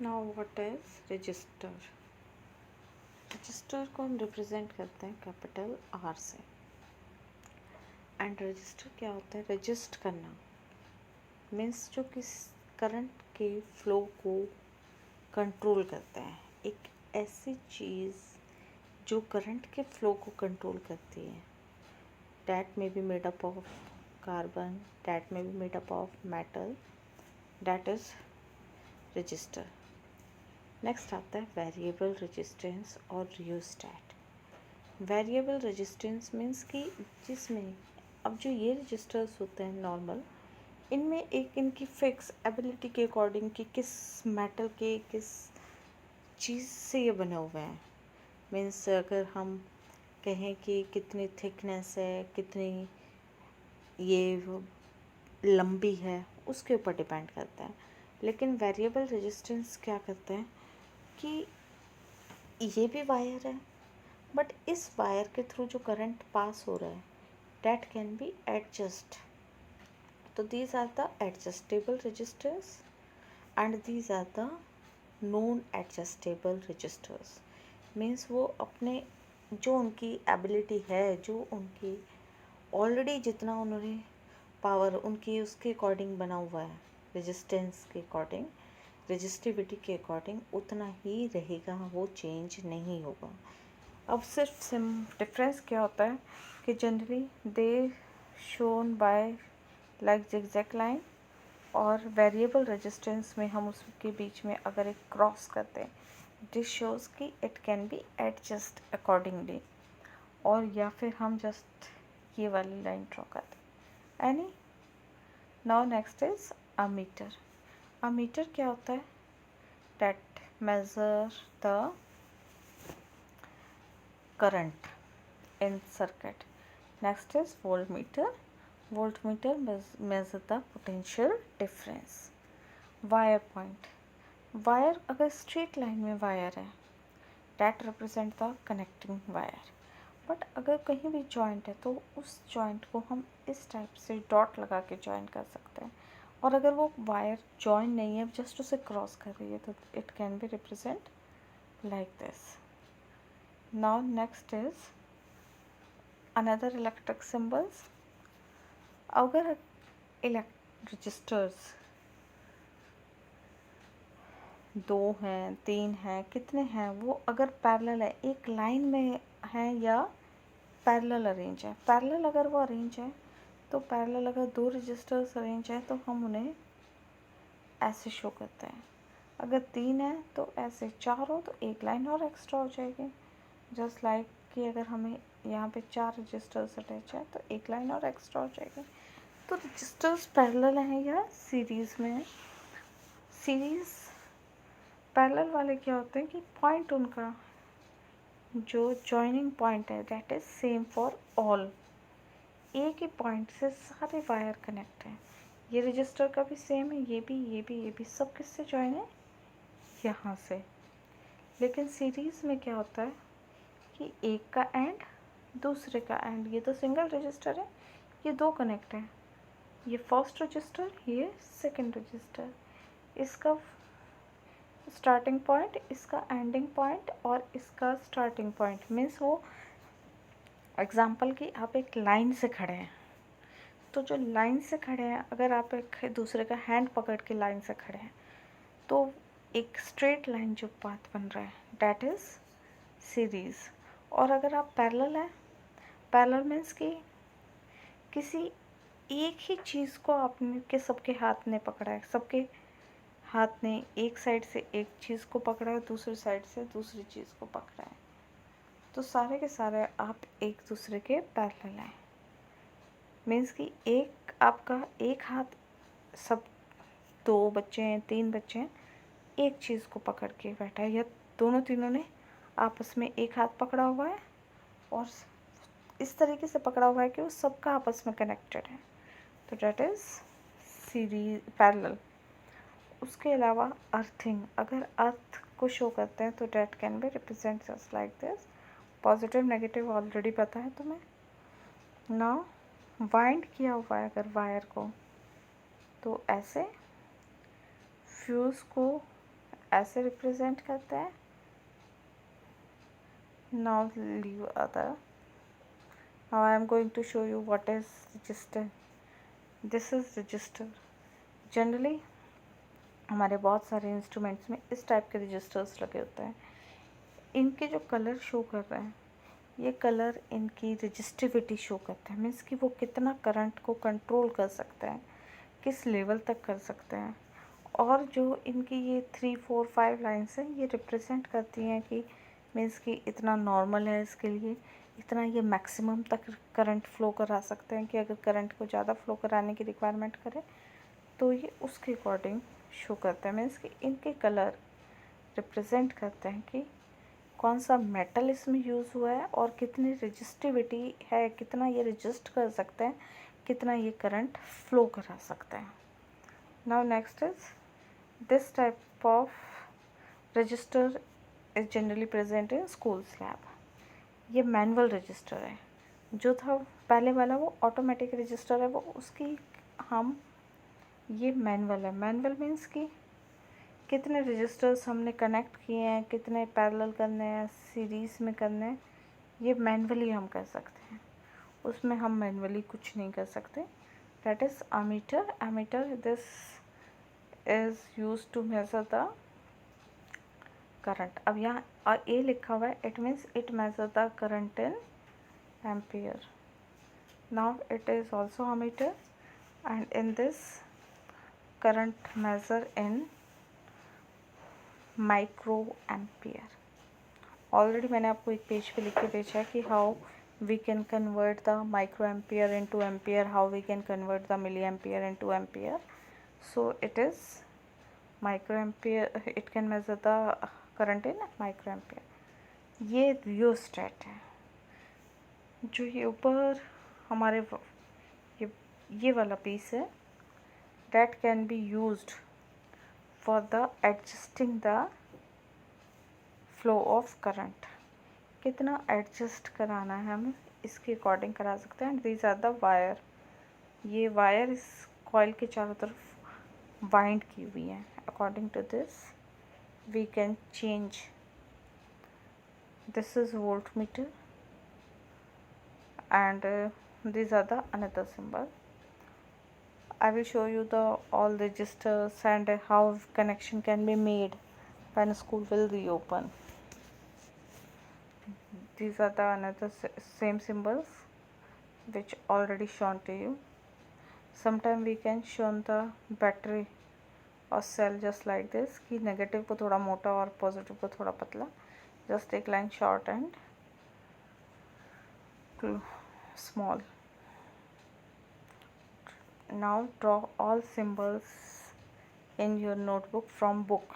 Now what is register? Register को हम represent करते हैं कैपिटल आर से। एंड रजिस्टर क्या होता है? रजिस्ट करना मीन्स जो किस करंट के फ्लो को कंट्रोल करता है। एक ऐसी चीज़ जो करंट के फ्लो को कंट्रोल करती है। That may be made up of carbon, that may be made up of metal, that is register. Next आता है वेरिएबल रेजिस्टेंस और रियोस्टैट। वेरिएबल रेजिस्टेंस मीन्स कि जिसमें अब जो ये रजिस्टर्स होते हैं नॉर्मल, इनमें एक इनकी फिक्स एबिलिटी के अकॉर्डिंग कि किस मेटल के किस चीज़ से ये बने हुए हैं। मीन्स अगर हम कहें कि कितनी थिकनेस है, कितनी ये लंबी है, उसके ऊपर डिपेंड करता है। लेकिन वेरिएबल रेजिस्टेंस क्या करता है कि ये भी वायर है, बट इस वायर के थ्रू जो करंट पास हो रहा है that can be adjust. So these are the adjustable resistors and these are the non adjustable resistors. Means वो अपने जो उनकी एबिलिटी है, जो उनकी ऑलरेडी जितना उन्होंने पावर उनकी उसके अकॉर्डिंग बना हुआ है, रेजिस्टेंस के अकॉर्डिंग, रेजिस्टिविटी के अकॉर्डिंग उतना ही रहेगा, वो चेंज नहीं होगा। अब सिर्फ सिम डिफरेंस क्या होता है कि generally they shown by like zigzag line, और वेरिएबल रेजिस्टेंस में हम उसके बीच में अगर एक क्रॉस करते हैं, दिस शोज कि it can be adjust accordingly, और या फिर हम जस्ट ये वाली लाइन ड्रॉ करते हैं any. Now next is ammeter. Ammeter क्या होता है? That measure the current in circuit. Next is voltmeter. Voltmeter measure the potential difference. Wire point. Wire अगर straight line में wire है, that represent the connecting wire. But अगर कहीं भी joint है तो उस joint को हम इस टाइप से डॉट लगा के join कर सकते हैं। और अगर वो वायर join नहीं है, जस्ट उसे क्रॉस कर रही है, तो it can be represent like this. Now next is another electric symbols. अगर रजिस्टर्स 2 हैं, 3 हैं, कितने हैं, वो अगर पैरेलल है, एक लाइन में है या पैरेलल अरेंज है। पैरेलल अगर वो अरेंज है तो पैरेलल अगर 2 रजिस्टर्स अरेंज है तो हम उन्हें ऐसे शो करते हैं। अगर 3 है तो ऐसे, 4 हो तो एक लाइन और एक्स्ट्रा हो जाएगी। जस्ट लाइक कि अगर हमें यहाँ पे 4 रजिस्टर्स अटैच है तो एक लाइन और एक्स्ट्रा हो जाएगी। तो रजिस्टर्स पैरेलल हैं या सीरीज़ में है। सीरीज़ पैरेलल वाले क्या होते हैं कि पॉइंट उनका जो जॉइनिंग पॉइंट है that is same for all. एक ही पॉइंट से सारे वायर कनेक्ट हैं। ये रजिस्टर का भी सेम है, ये भी, ये भी, ये भी, सब किससे जॉइन है? यहाँ से। लेकिन सीरीज़ में क्या होता है कि एक का एंड दूसरे का एंड, ये तो सिंगल रजिस्टर है, ये 2 कनेक्ट हैं। ये फर्स्ट रजिस्टर, ये सेकंड रजिस्टर, इसका स्टार्टिंग पॉइंट, इसका एंडिंग पॉइंट और इसका स्टार्टिंग पॉइंट। मीन्स वो एग्जांपल कि आप एक लाइन से खड़े हैं, तो जो लाइन से खड़े हैं, अगर आप एक दूसरे का हैंड पकड़ के लाइन से खड़े हैं तो एक स्ट्रेट लाइन जो पाथ बन रहा है डैट इज़ सीरीज़। और अगर आप पैरेलल हैं, पैरेलल मीन्स कि किसी एक ही चीज़ को आपने के सबके हाथ ने पकड़ा है, सबके हाथ ने एक साइड से एक चीज़ को पकड़ा है, दूसरी साइड से दूसरी चीज़ को पकड़ा है, तो सारे के सारे आप एक दूसरे के पैरेलल हैं। मीन्स कि एक आपका एक हाथ, सब 2 बच्चे हैं, 3 बच्चे हैं, एक चीज़ को पकड़ के बैठा है, या दोनों तीनों ने आपस में एक हाथ पकड़ा हुआ है और इस तरीके से पकड़ा हुआ है कि वो सबका आपस में कनेक्टेड है, तो डैट इज़ सीरीज पैरेलल। उसके अलावा अर्थिंग, अगर अर्थ को शो करते हैं तो that can be represent just like this. Positive negative already पता है तुम्हें। नाउ वाइंड किया हुआ है अगर वायर को, तो ऐसे फ्यूज़ को ऐसे रिप्रेजेंट करते हैं. Now leave other. Now I am going to show you what is register. This is register. Generally हमारे बहुत सारे इंस्ट्रूमेंट्स में इस टाइप के रजिस्टर्स लगे होते हैं. इनके जो कलर शो कर रहे हैं, ये कलर इनकी रजिस्टिविटी शो करते हैं. मीन्स कि वो कितना करंट को कंट्रोल कर सकते हैं, किस लेवल तक कर सकते हैं. और जो इनकी ये 3, 4, 5 लाइन्स हैं, ये रिप्रेजेंट करती हैं कि मीन्स कि इतना नॉर्मल है इसके लिए, इतना ये मैक्सिमम तक करंट फ़्लो करा सकते हैं कि अगर करंट को ज़्यादा फ़्लो कराने की रिक्वायरमेंट करें तो ये उसके अकॉर्डिंग शो करते हैं. मीन्स कि इनके कलर रिप्रेजेंट करते हैं कि कौन सा मेटल इसमें यूज़ हुआ है और कितनी रजिस्टिविटी है, कितना ये रजिस्ट कर सकते हैं, कितना ये करंट फ़्लो करा सकते हैं. Now next is this type of register is generally present in school slab. ये मैनुअल रजिस्टर है. जो था पहले वाला वो ऑटोमेटिक रजिस्टर है, वो उसकी हम ये मैनुअल है. मैनुअल मीन्स कि कितने रजिस्टर्स हमने कनेक्ट किए हैं, कितने पैरेलल करने हैं, सीरीज़ में करने हैं, ये मैनुअली हम कर सकते हैं. उसमें हम मैनुअली कुछ नहीं कर सकते. That is ammeter. Ammeter this is use to measure the current. अब यहाँ ए लिखा हुआ है, it means it measure the current in ampere. Now it is also ammeter and in this current measure in micro ampere. Already मैंने आपको एक page पे लिख के भेजा है कि how we can convert the micro ampere into ampere, how we can convert the milli ampere into ampere. So it is micro ampere, it can measure the current in micro ampere. ये rheostat है. जो ये ऊपर हमारे ये वाला piece है, that can be used for the adjusting the flow of current. कितना एडजस्ट कराना है हमें, इसके अकॉर्डिंग करा सकते हैं. These are the wire. ये वायर इस कॉइल के चारों तरफ बाइंड की हुई है. According to this we can change. This is voltmeter and these are the another symbol. I will show you the all registers and how connection can be made when school will reopen. These are the another same symbols which already shown to you. Sometime we can show the battery or cell just like this कि negative को थोड़ा मोटा और positive को थोड़ा पतला. Just take line short and small. Now draw all symbols in your notebook from book.